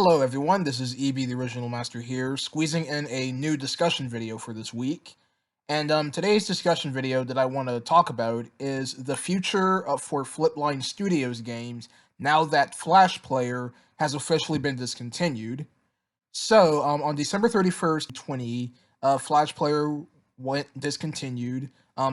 Hello everyone, this is EB the Original Master here, squeezing in a new discussion video for this week. And today's discussion video that I want to talk about is the future for Flipline Studios games now that Flash Player has officially been discontinued. So, on December 31st, 2020, Flash Player went discontinued.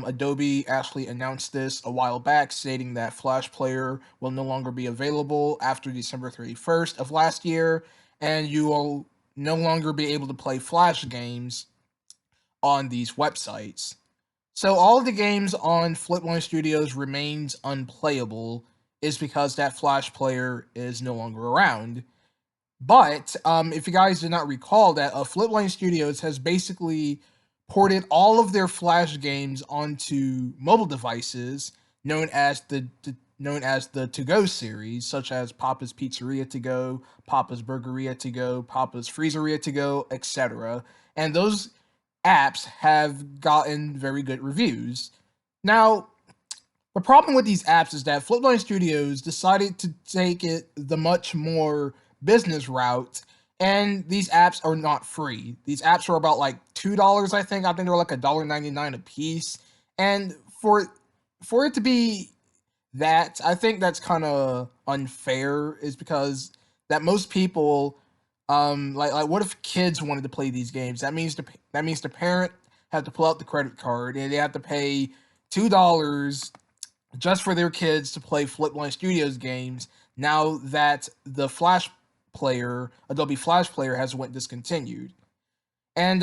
Adobe actually announced this a while back, stating that Flash Player will no longer be available after December 31st of last year, and you will no longer be able to play Flash games on these websites. So all of the games on Flipline Studios remains unplayable is because that Flash Player is no longer around. But if you guys did not recall that Flipline Studios has basically ported all of their Flash games onto mobile devices known as the To Go series, such as Papa's Pizzeria To Go, Papa's Burgeria To Go, Papa's Freezeria To Go, etc. And those apps have gotten very good reviews. Now, the problem with these apps is that Flipline Studios decided to take it the much more business route, and these apps are not free. These apps are about like $2, I think. I think they're like $1.99 a piece. And for it to be that, I think that's kind of unfair, is because that most people like what if kids wanted to play these games? That means the parent had to pull out the credit card and they have to pay $2 just for their kids to play Flipline Studios games now that the Flash Player, Adobe Flash Player, has went discontinued. And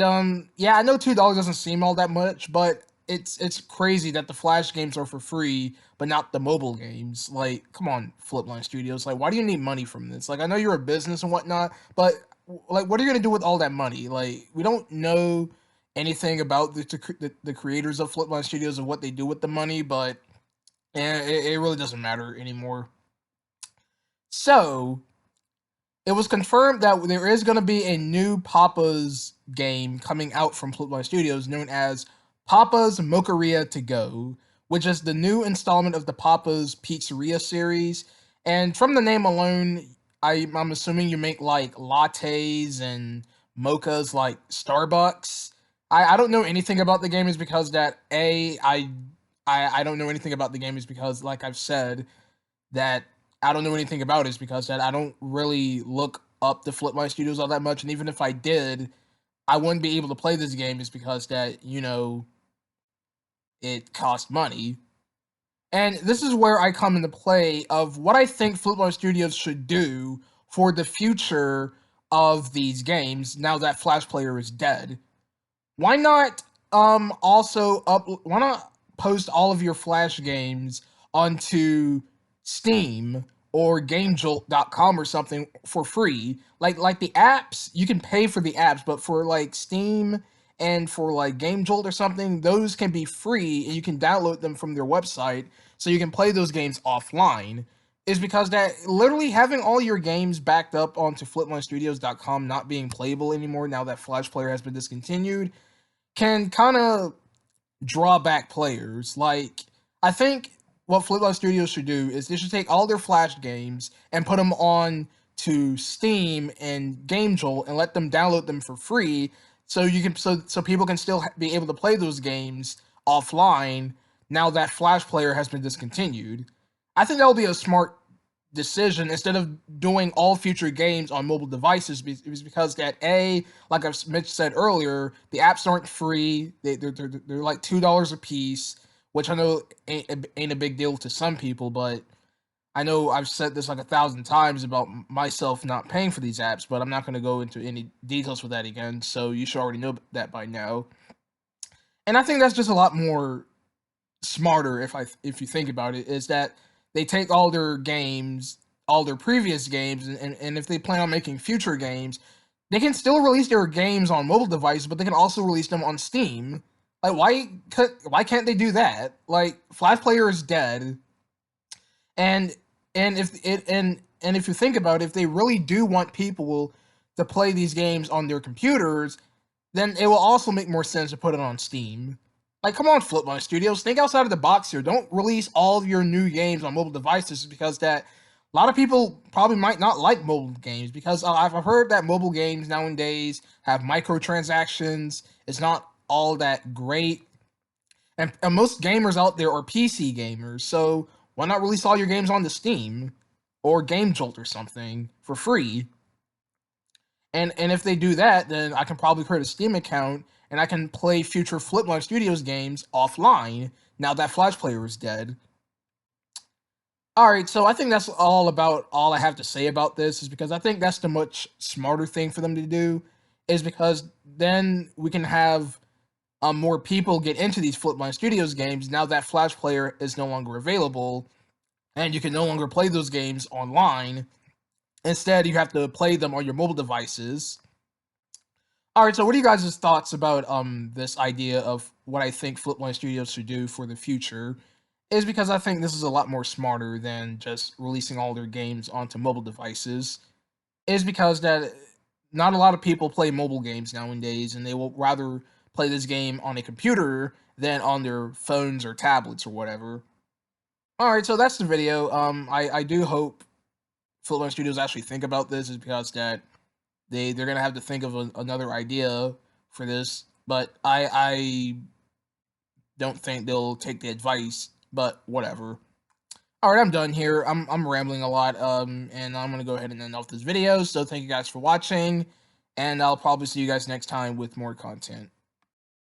yeah, I know $2 doesn't seem all that much, but it's crazy that the Flash games are for free, but not the mobile games. Like, come on, Flipline Studios. Like, why do you need money from this? Like, I know you're a business and whatnot, but like, what are you gonna do with all that money? Like, we don't know anything about the creators of Flipline Studios and what they do with the money, but it really doesn't matter anymore. So, it was confirmed that there is going to be a new Papa's game coming out from Flipline Studios known as Papa's Mocharia To Go, which is the new installment of the Papa's Pizzeria series. And from the name alone, I'm assuming you make like lattes and mochas like Starbucks. I don't know anything about the game, is because that I don't know anything about the game, is because, like I've said, that I don't know anything about it, is because that I don't really look up the Flipline Studios all that much, and even if I did, I wouldn't be able to play this game, is because that, it costs money. And this is where I come into play of what I think Flipline Studios should do for the future of these games now that Flash Player is dead. Why not why not post all of your Flash games onto Steam or GameJolt.com or something for free? Like the apps, you can pay for the apps, but for like Steam and for like GameJolt or something, those can be free and you can download them from their website so you can play those games offline. Is because that literally having all your games backed up onto FlipLineStudios.com not being playable anymore now that Flash Player has been discontinued can kind of draw back players. Like, I think what Flipline Studios should do is they should take all their Flash games and put them on to Steam and GameJolt and let them download them for free, so you can so people can still be able to play those games offline now that Flash Player has been discontinued. I think that will be a smart decision instead of doing all future games on mobile devices, because that, like I've said earlier, the apps aren't free. They're like $2 a piece, which I know ain't a big deal to some people, but I know I've said this like 1,000 times about myself not paying for these apps, but I'm not going to go into any details with that again, so you should already know that by now. And I think that's just a lot more smarter, if you think about it, is that they take all their games, all their previous games, and if they plan on making future games, they can still release their games on mobile devices, but they can also release them on Steam. Like, why can't they do that? Like, Flash Player is dead, and if you think about it, if they really do want people to play these games on their computers, then it will also make more sense to put it on Steam. Like, come on, Flipline Studios, think outside of the box here. Don't release all of your new games on mobile devices, because that, A lot of people probably might not like mobile games because I've heard that mobile games nowadays have microtransactions. It's not all that great, and most gamers out there are PC gamers. So why not release all your games on the Steam or Game Jolt or something for free? And if they do that, then I can probably create a Steam account and I can play future Flipline Studios games offline now that Flash Player is dead. All right, so I think that's all I have to say about this is because I think that's the much smarter thing for them to do is because then we can have more people get into these Flipline Studios games now that Flash Player is no longer available and you can no longer play those games online. Instead, you have to play them on your mobile devices. All right, so what are you guys' thoughts about this idea of what I think Flipline Studios should do for the future? Is because I think this is a lot more smarter than just releasing all their games onto mobile devices. Is because that not a lot of people play mobile games nowadays, and they will rather play this game on a computer than on their phones or tablets or whatever. All right, so that's the video. I do hope Flipline Studios actually think about this, is because that they're gonna have to think of another idea for this, but I don't think they'll take the advice. But whatever. All right, I'm done here. I'm rambling a lot, and I'm gonna go ahead and end off this video. So thank you guys for watching, and I'll probably see you guys next time with more content.